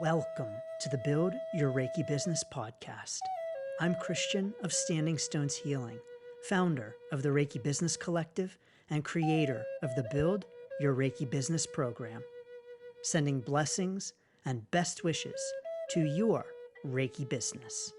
Welcome to the Build Your Reiki Business podcast. I'm Christian of Standing Stones Healing, founder of the Reiki Business Collective and creator of the Build Your Reiki Business program, sending blessings and best wishes to your Reiki business.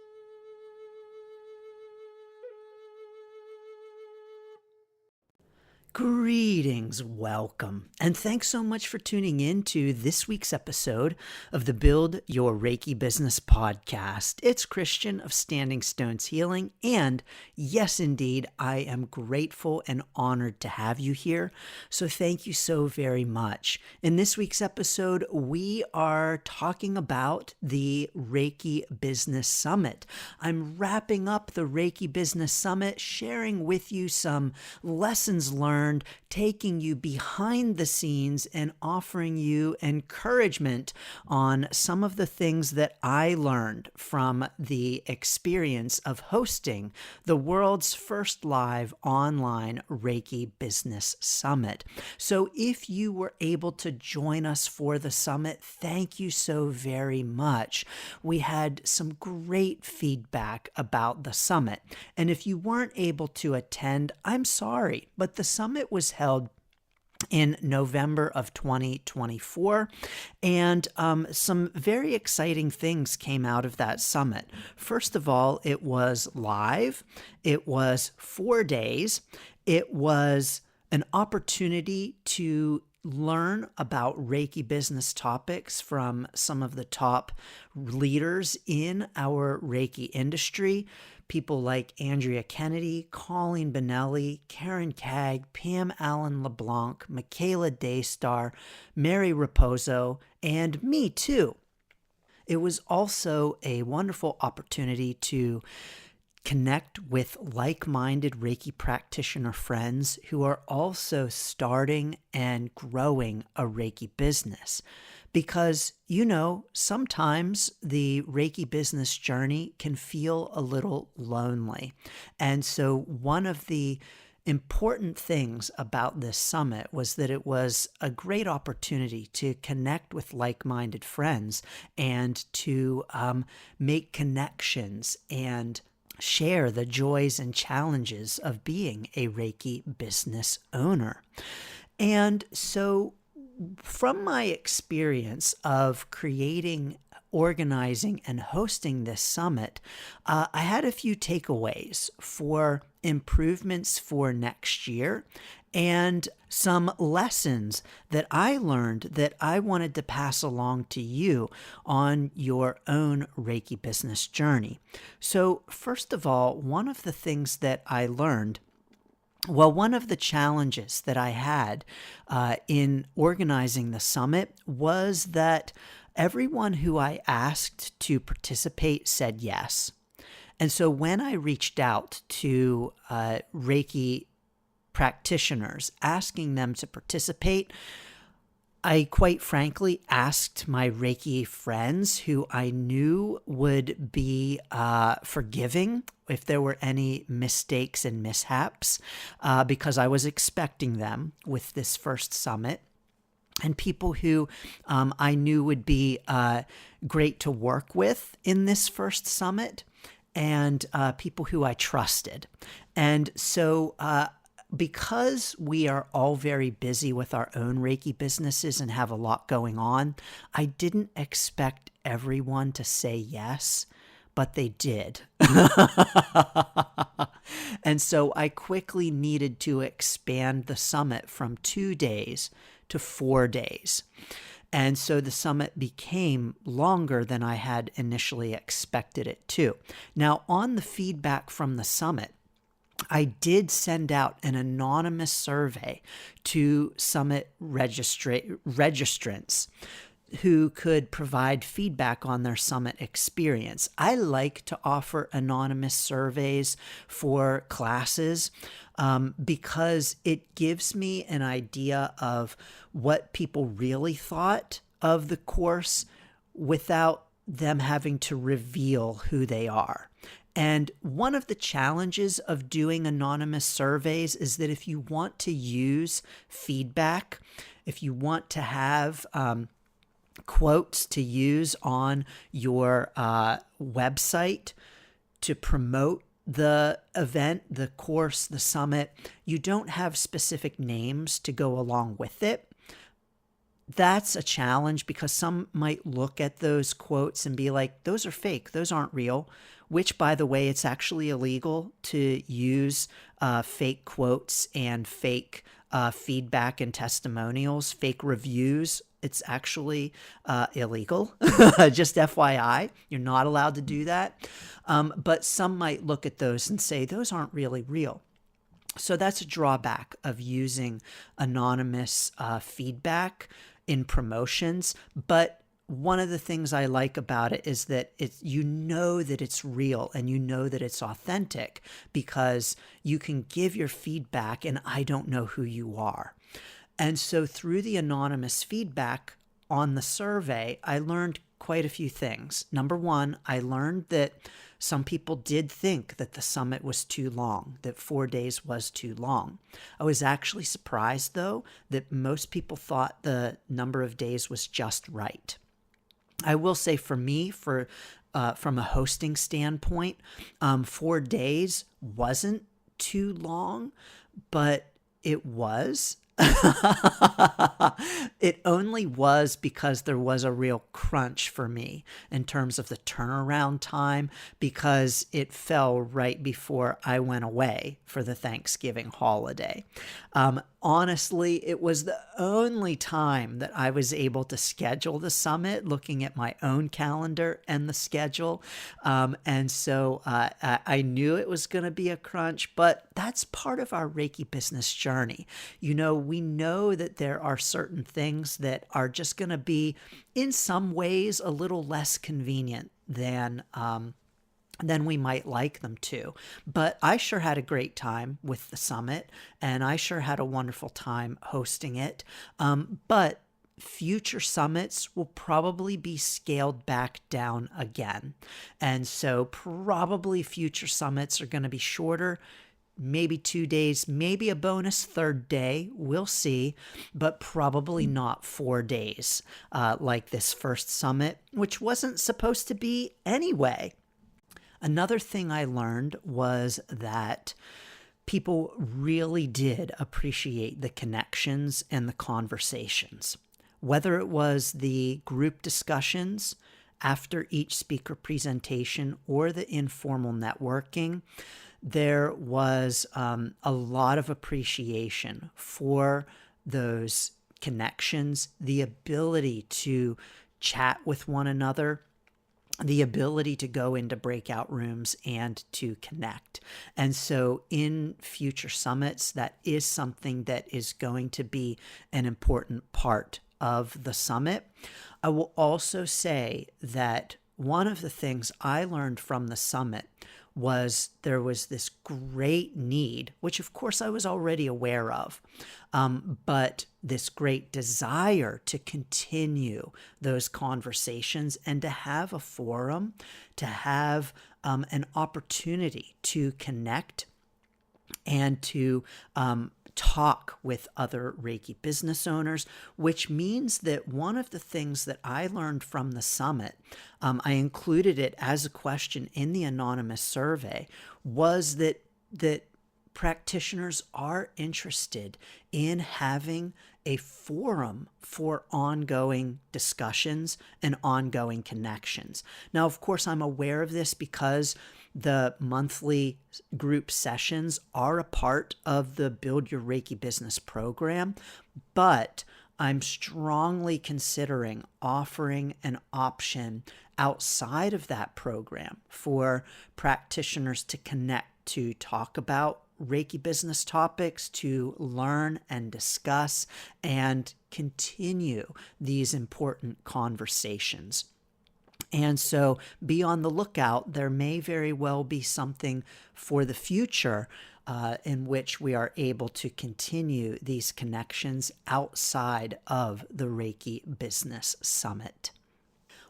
Greetings, welcome, and thanks so much for tuning in to this week's episode of the Build Your Reiki Business podcast. It's Christian of Standing Stones Healing, and yes, indeed, I am grateful and honored to have you here, so thank you so very much. In this week's episode, we are talking about the Reiki Business Summit. I'm wrapping up the Reiki Business Summit, sharing with you some lessons learned, taking you behind the scenes and offering you encouragement on some of the things that I learned from the experience of hosting the world's first live online Reiki Business Summit. So if you were able to join us for the summit, thank you so very much. We had some great feedback about the summit. And if you weren't able to attend, I'm sorry, but the summit was held in November of 2024, and some very exciting things came out of that summit. First of all, it was live. It was 4 days. It was an opportunity to learn about Reiki business topics from some of the top leaders in our Reiki industry. People like Andrea Kennedy, Colleen Benelli, Karen Cagg, Pam Allen LeBlanc, Michaela Daystar, Mary Raposo, and me too. It was also a wonderful opportunity to connect with like-minded Reiki practitioner friends who are also starting and growing a Reiki business. Because, sometimes the Reiki business journey can feel a little lonely. And so one of the important things about this summit was that it was a great opportunity to connect with like-minded friends and to make connections and share the joys and challenges of being a Reiki business owner. And so from my experience of creating, organizing, and hosting this summit, I had a few takeaways for improvements for next year and some lessons that I learned that I wanted to pass along to you on your own Reiki business journey. So first of all, one of the things that I learned, one of the challenges that I had in organizing the summit was that everyone who I asked to participate said yes. And so when I reached out to Reiki practitioners asking them to participate, I quite frankly asked my Reiki friends who I knew would be forgiving if there were any mistakes and mishaps, because I was expecting them with this first summit, and people who I knew would be great to work with in this first summit, and people who I trusted. And so because we are all very busy with our own Reiki businesses and have a lot going on, I didn't expect everyone to say yes, but they did. And so I quickly needed to expand the summit from 2 days to 4 days. And so the summit became longer than I had initially expected it to. Now, on the feedback from the summit, I did send out an anonymous survey to summit registrants who could provide feedback on their summit experience. I like to offer anonymous surveys for classes because it gives me an idea of what people really thought of the course without them having to reveal who they are. And one of the challenges of doing anonymous surveys is that if you want to use feedback, if you want to have quotes to use on your website to promote the event, the course, the summit. You don't have specific names to go along with it. That's a challenge because some might look at those quotes and be like, those are fake, those aren't real, which, by the way, it's actually illegal to use fake quotes and fake feedback and testimonials, fake reviews. It's actually illegal. Just FYI, you're not allowed to do that. But some might look at those and say, those aren't really real. So that's a drawback of using anonymous feedback in promotions. But one of the things I like about it is that you know that it's real and you know that it's authentic because you can give your feedback and I don't know who you are. And so through the anonymous feedback on the survey, I learned quite a few things. Number one, I learned that some people did think that the summit was too long, that 4 days was too long. I was actually surprised, though, that most people thought the number of days was just right. I will say for me, from a hosting standpoint, 4 days wasn't too long, but it was. It only was because there was a real crunch for me in terms of the turnaround time because it fell right before I went away for the Thanksgiving holiday. Honestly, it was the only time that I was able to schedule the summit looking at my own calendar and the schedule. And so I knew it was going to be a crunch, but that's part of our Reiki business journey. You know, we know that there are certain things that are just going to be, in some ways, a little less convenient than we might like them to. But I sure had a great time with the summit, and I sure had a wonderful time hosting it. But future summits will probably be scaled back down again. And so probably future summits are going to be shorter, maybe 2 days, maybe a bonus third day. We'll see, but probably not 4 days like this first summit, which wasn't supposed to be anyway. Another thing I learned was that people really did appreciate the connections and the conversations. Whether it was the group discussions after each speaker presentation or the informal networking, there was a lot of appreciation for those connections, the ability to chat with one another, the ability to go into breakout rooms and to connect. And so in future summits, that is something that is going to be an important part of the summit. I will also say that one of the things I learned from the summit was there was this great need, which of course I was already aware of, but this great desire to continue those conversations and to have a forum, to have an opportunity to connect and to talk with other Reiki business owners, which means that one of the things that I learned from the summit, I included it as a question in the anonymous survey, was that practitioners are interested in having a forum for ongoing discussions and ongoing connections. Now, of course, I'm aware of this because the monthly group sessions are a part of the Build Your Reiki Business program, but I'm strongly considering offering an option outside of that program for practitioners to connect, to talk about Reiki business topics, to learn and discuss and continue these important conversations. And so be on the lookout. There may very well be something for the future in which we are able to continue these connections outside of the Reiki Business Summit.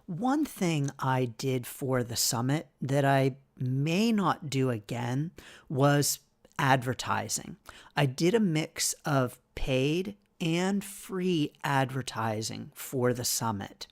One thing I did for the summit that I may not do again was advertising. I did a mix of paid and free advertising for the summit.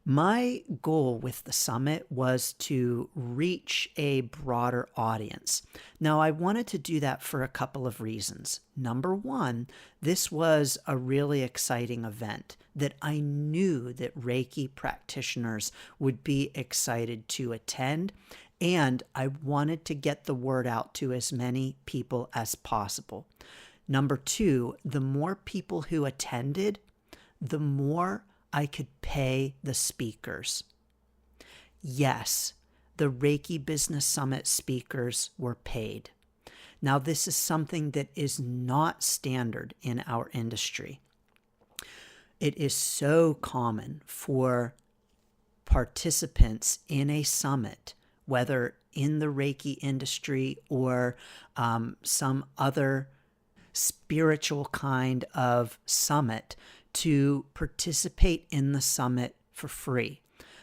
My goal with the summit was to reach a broader audience. Now, I wanted to do that for a couple of reasons. Number one, this was a really exciting event that I knew that Reiki practitioners would be excited to attend, and I wanted to get the word out to as many people as possible. Number two, the more people who attended, the more I could pay the speakers. Yes, the Reiki Business Summit speakers were paid. Now, this is something that is not standard in our industry. It is so common for participants in a summit, whether in the Reiki industry or some other spiritual kind of summit, to participate in the summit for free.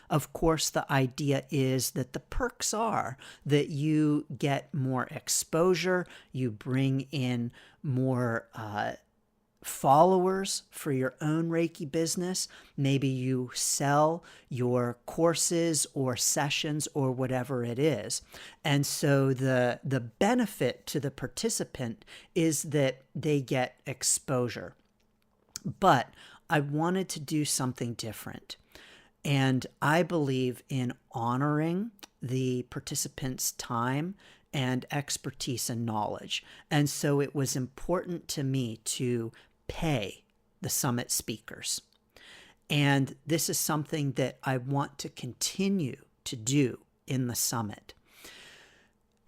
Of course, the idea is that the perks are that you get more exposure, you bring in more followers for your own Reiki business. Maybe you sell your courses or sessions or whatever it is. And so the benefit to the participant is that they get exposure. But I wanted to do something different. And I believe in honoring the participants' time and expertise and knowledge. And so it was important to me to pay the summit speakers. And this is something that I want to continue to do in the summit.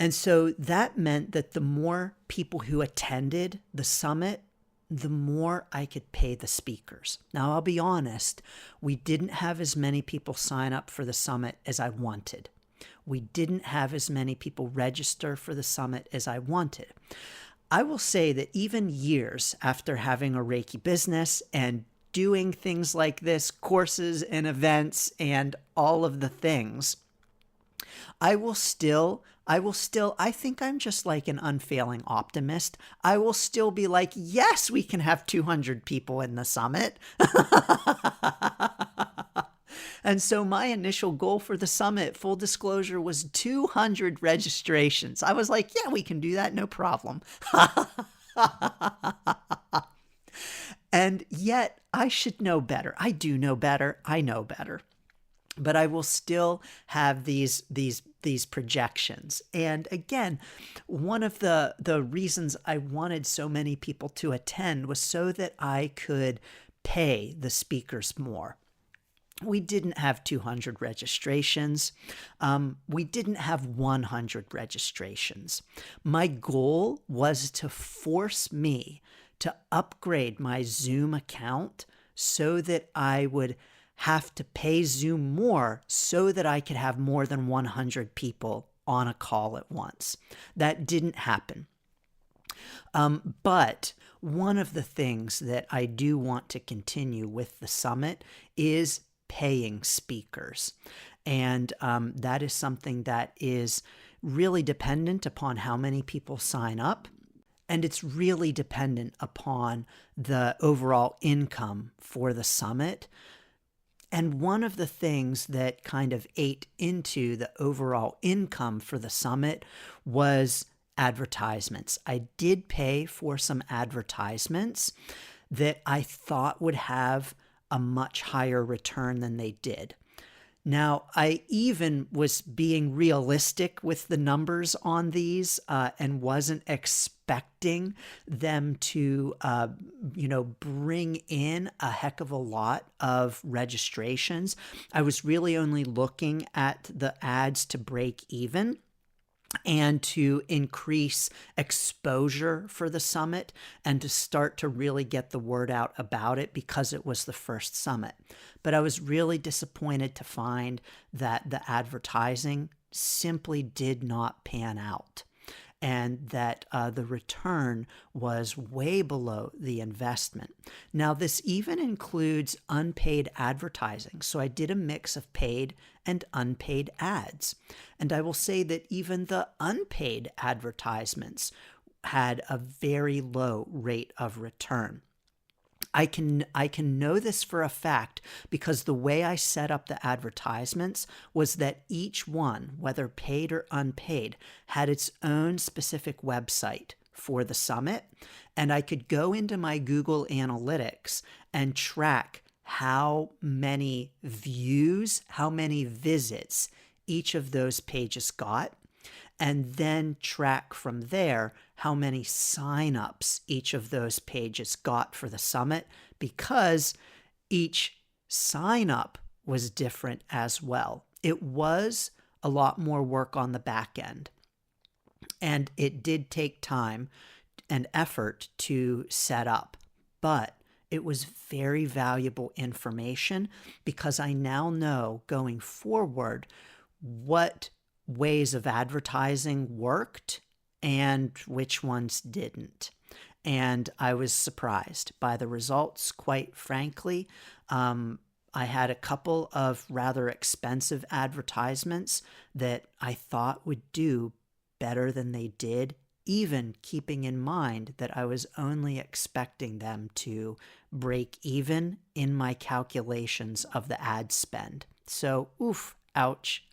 And so that meant that the more people who attended the summit, the more I could pay the speakers. Now, I'll be honest, we didn't have as many people sign up for the summit as I wanted. We didn't have as many people register for the summit as I wanted. I will say that even years after having a Reiki business and doing things like this, courses and events and all of the things, I think I'm just like an unfailing optimist. I will still be like, yes, we can have 200 people in the summit. And so my initial goal for the summit, full disclosure, was 200 registrations. I was like, yeah, we can do that, no problem. And yet I should know better. I do know better. I know better. But I will still have these projections. And again, one of the reasons I wanted so many people to attend was so that I could pay the speakers more. We didn't have 200 registrations. We didn't have 100 registrations. My goal was to force me to upgrade my Zoom account so that I would have to pay Zoom more so that I could have more than 100 people on a call at once. That didn't happen. But one of the things that I do want to continue with the summit is paying speakers. And that is something that is really dependent upon how many people sign up. And it's really dependent upon the overall income for the summit. And one of the things that kind of ate into the overall income for the summit was advertisements. I did pay for some advertisements that I thought would have a much higher return than they did. Now, I even was being realistic with the numbers on these and wasn't expecting them to, bring in a heck of a lot of registrations. I was really only looking at the ads to break even and to increase exposure for the summit and to start to really get the word out about it because it was the first summit. But I was really disappointed to find that the advertising simply did not pan out and that the return was way below the investment. Now, this even includes unpaid advertising. So I did a mix of paid and unpaid ads. And I will say that even the unpaid advertisements had a very low rate of return. I can know this for a fact because the way I set up the advertisements was that each one, whether paid or unpaid, had its own specific website for the summit, and I could go into my Google Analytics and track how many views, how many visits each of those pages got, and then track from there how many signups each of those pages got for the summit, because each sign up was different as well. It was a lot more work on the back end, and it did take time and effort to set up, but it was very valuable information because I now know going forward what ways of advertising worked and which ones didn't. And I was surprised by the results, quite frankly. I had a couple of rather expensive advertisements that I thought would do better than they did, even keeping in mind that I was only expecting them to break even in my calculations of the ad spend. So, oof, ouch.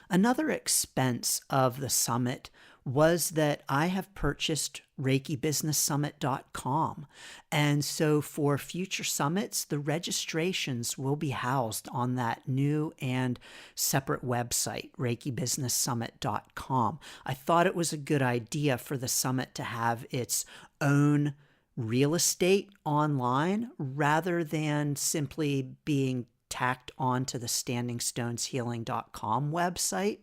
Another expense of the summit was that I have purchased ReikiBusinessSummit.com. And so for future summits, the registrations will be housed on that new and separate website, ReikiBusinessSummit.com. I thought it was a good idea for the summit to have its own real estate online rather than simply being tacked onto the StandingStonesHealing.com website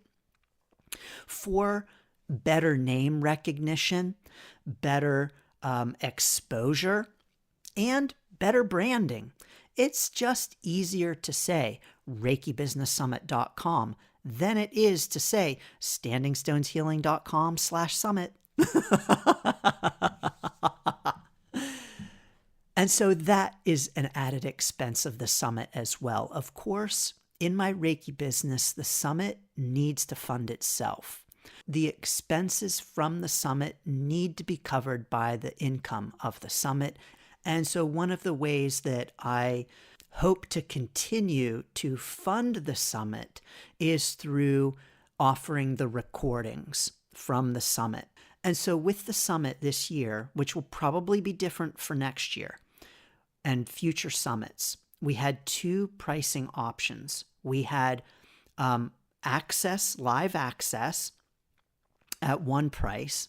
for better name recognition, better exposure, and better branding. It's just easier to say ReikiBusinessSummit.com than it is to say StandingStonesHealing.com/summit. And so that is an added expense of the summit as well. Of course, in my Reiki business, the summit needs to fund itself. The expenses from the summit need to be covered by the income of the summit. And so one of the ways that I hope to continue to fund the summit is through offering the recordings from the summit. And so with the summit this year, which will probably be different for next year and future summits, we had two pricing options. We had live access at one price,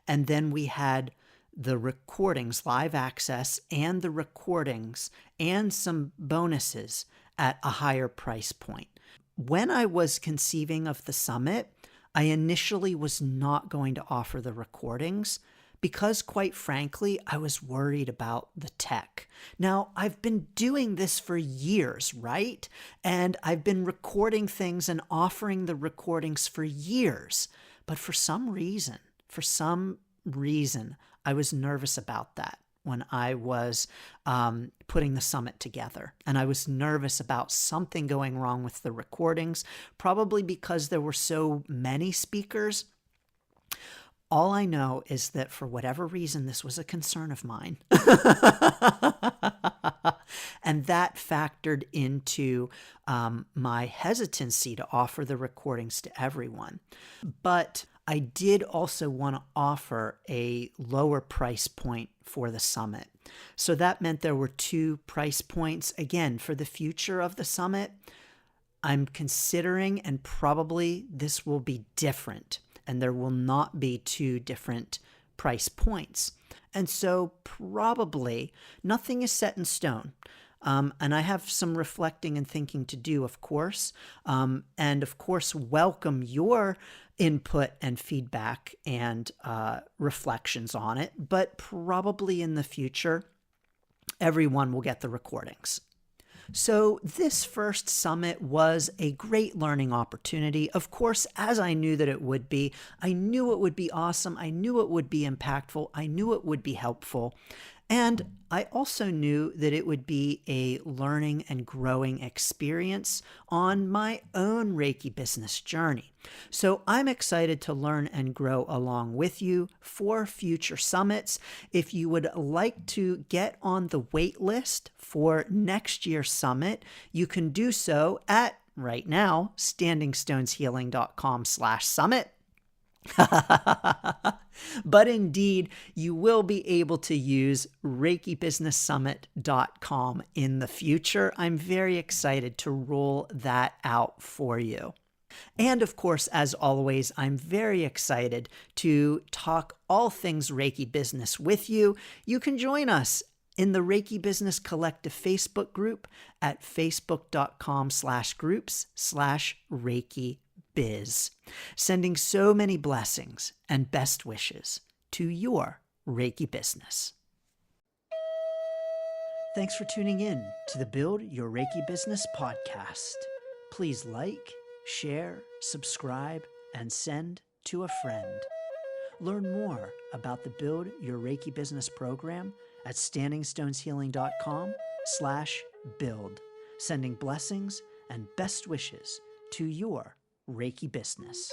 and then we had the recordings, live access and the recordings and some bonuses at a higher price point. When I was conceiving of the summit, I initially was not going to offer the recordings because, quite frankly, I was worried about the tech. Now, I've been doing this for years, right? And I've been recording things and offering the recordings for years. But for some reason, I was nervous about that when I was putting the summit together. And I was nervous about something going wrong with the recordings, probably because there were so many speakers. All I know is that for whatever reason, this was a concern of mine. And that factored into my hesitancy to offer the recordings to everyone. But I did also want to offer a lower price point for the summit. So that meant there were two price points. Again, for the future of the summit, I'm considering, and probably this will be different, and there will not be two different price points. And so probably nothing is set in stone. And I have some reflecting and thinking to do, of course. And of course, welcome your input and feedback and reflections on it. But probably in the future, everyone will get the recordings. So this first summit was a great learning opportunity. Of course, as I knew that it would be, I knew it would be awesome. I knew it would be impactful. I knew it would be helpful. And I also knew that it would be a learning and growing experience on my own Reiki business journey. So I'm excited to learn and grow along with you for future summits. If you would like to get on the wait list for next year's summit, you can do so at right now, standingstoneshealing.com/summit. But indeed, you will be able to use ReikiBusinessSummit.com in the future. I'm very excited to roll that out for you. And of course, as always, I'm very excited to talk all things Reiki business with you. You can join us in the Reiki Business Collective Facebook group at facebook.com/groups/Reiki Biz. Sending so many blessings and best wishes to your Reiki business. Thanks for tuning in to the Build Your Reiki Business podcast. Please like, share, subscribe, and send to a friend. Learn more about the Build Your Reiki Business program at standingstoneshealing.com/build. Sending blessings and best wishes to your Reiki business.